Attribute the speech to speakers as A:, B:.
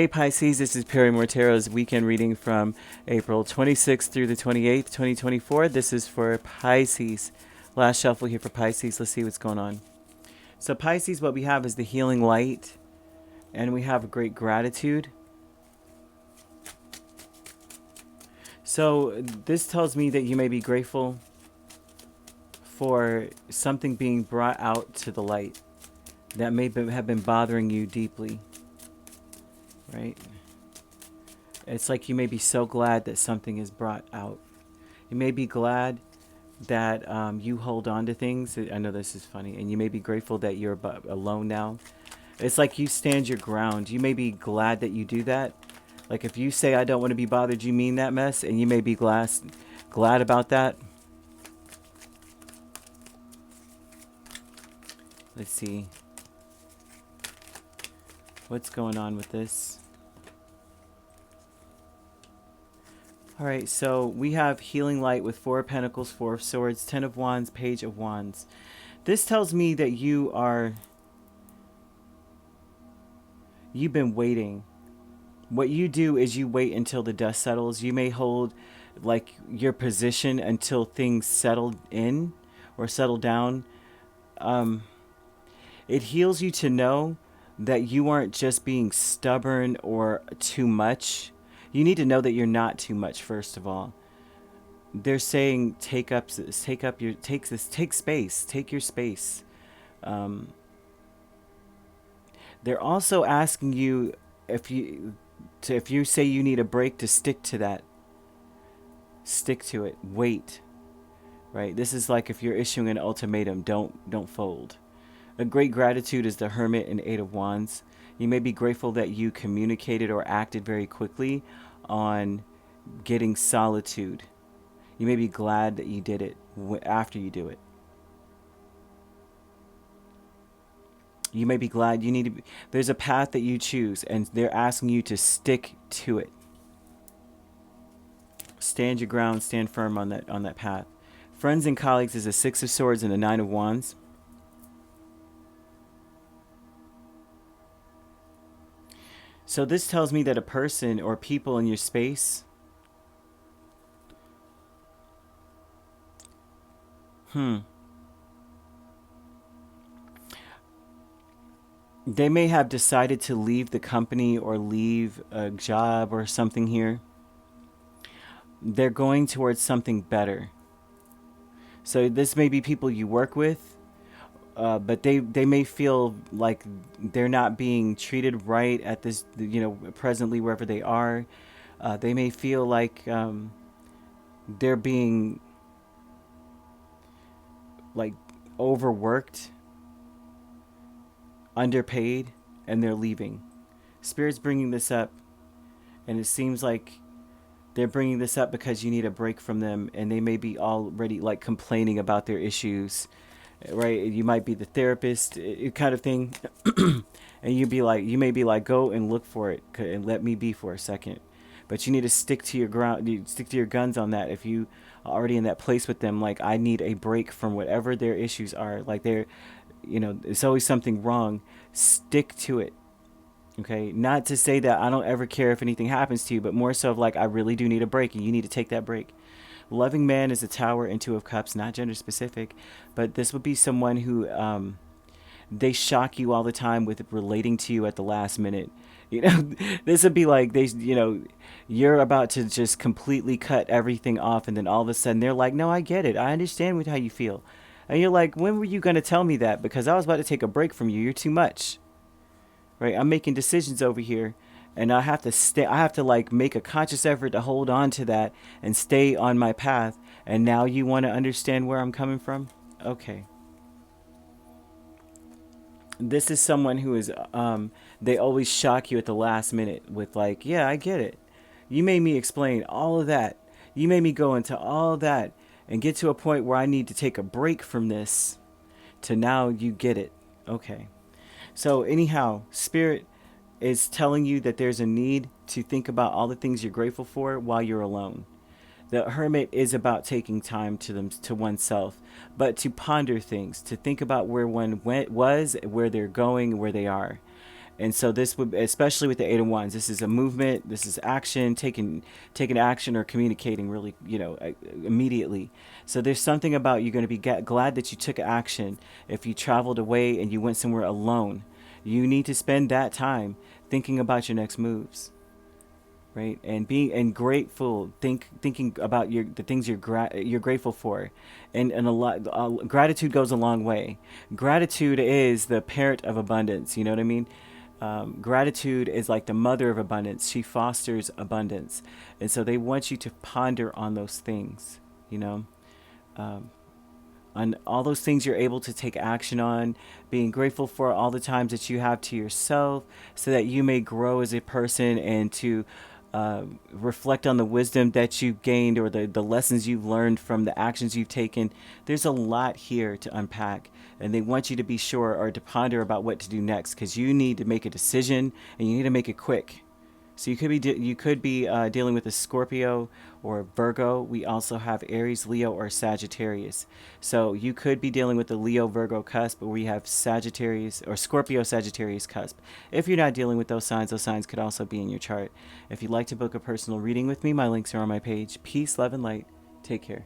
A: Hey Pisces, this is Perrymore Tarot's weekend reading from April 26th through the 28th, 2024. This is for Pisces. Last shuffle here for Pisces. Let's see what's going on. So Pisces, what we have is the healing light, and we have great gratitude. So this tells me that you may be grateful for something being brought out to the light that may have been bothering you deeply. Right? It's like you may be so glad that something is brought out. You may be glad that you hold on to things. I know this is funny. And you may be grateful that you're alone now. It's like you stand your ground. You may be glad that you do that. Like if you say, I don't want to be bothered, you mean that mess. And you may be glad about that. Let's see. What's going on with this? All right, so we have healing light with 4 of Pentacles, 4 of Swords, 10 of Wands, Page of Wands. This tells me that you've been waiting. What you do is you wait until the dust settles. You may hold like your position until things settle in or settle down. It heals you to know that you aren't just being stubborn or too much. You need to know that you're not too much, first of all. They're saying take space, take your space. They're also asking you if you say you need a break, to stick to that. Stick to it. Wait. Right? This is like if you're issuing an ultimatum, don't fold. A great gratitude is the Hermit and 8 of Wands. You may be grateful that you communicated or acted very quickly on getting solitude. You may be glad that you did it after you do it. You may be glad you need to there's a path that you choose, and they're asking you to stick to it. Stand your ground, stand firm on that path. Friends and colleagues is a 6 of Swords and a 9 of Wands. So this tells me that a person or people in your space they may have decided to leave the company or leave a job or something here. They're going towards something better. So this may be people you work with, but they may feel like they're not being treated right at this, presently wherever they are. They may feel like they're being like overworked, underpaid, and they're leaving. Spirit's bringing this up, and it seems like they're bringing this up because you need a break from them, and they may be already like complaining about their issues. Right, you might be the therapist, kind of thing, and you may be like, go and look for it and let me be for a second. But you need to stick to your ground, you stick to your guns on that. If you are already in that place with them, like, I need a break from whatever their issues are. Like it's always something wrong. Stick to it. Okay, not to say that I don't ever care if anything happens to you, but more so of like, I really do need a break, and you need to take that break. Loving man is a Tower and 2 of Cups, not gender specific, but this would be someone who they shock you all the time with relating to you at the last minute. This would be like you're about to just completely cut everything off, and then all of a sudden they're like, no, I get it. I understand how you feel. And you're like, when were you going to tell me that? Because I was about to take a break from you. You're too much. Right? I'm making decisions over here. And I have to like make a conscious effort to hold on to that and stay on my path. And now you want to understand where I'm coming from? Okay. This is someone who is, they always shock you at the last minute with like, yeah, I get it. You made me explain all of that. You made me go into all of that and get to a point where I need to take a break from this to now you get it. Okay. So anyhow, Spirit is telling you that there's a need to think about all the things you're grateful for while you're alone. The Hermit is about taking time to oneself, but to ponder things, to think about where one was, where they're going, where they are. And so this would, especially with the Eight of Wands, this is a movement. This is action, taking action or communicating really, immediately. So there's something about you're going to be glad that you took action. If you traveled away and you went somewhere alone, you need to spend that time thinking about your next moves, right? And being grateful, thinking about the things you're grateful for, and a lot gratitude goes a long way. Gratitude is the parent of abundance. You know what I mean? Gratitude is like the mother of abundance. She fosters abundance, and so they want you to ponder on those things. You know. On all those things you're able to take action on, being grateful for all the times that you have to yourself so that you may grow as a person and to reflect on the wisdom that you've gained or the lessons you've learned from the actions you've taken. There's a lot here to unpack, and they want you to be sure or to ponder about what to do next, because you need to make a decision and you need to make it quick. So you could be dealing with a Scorpio or Virgo. We also have Aries, Leo, or Sagittarius. So you could be dealing with the Leo Virgo cusp, or we have Sagittarius or Scorpio Sagittarius cusp. If you're not dealing with those signs could also be in your chart. If you'd like to book a personal reading with me, my links are on my page. Peace, love, and light. Take care.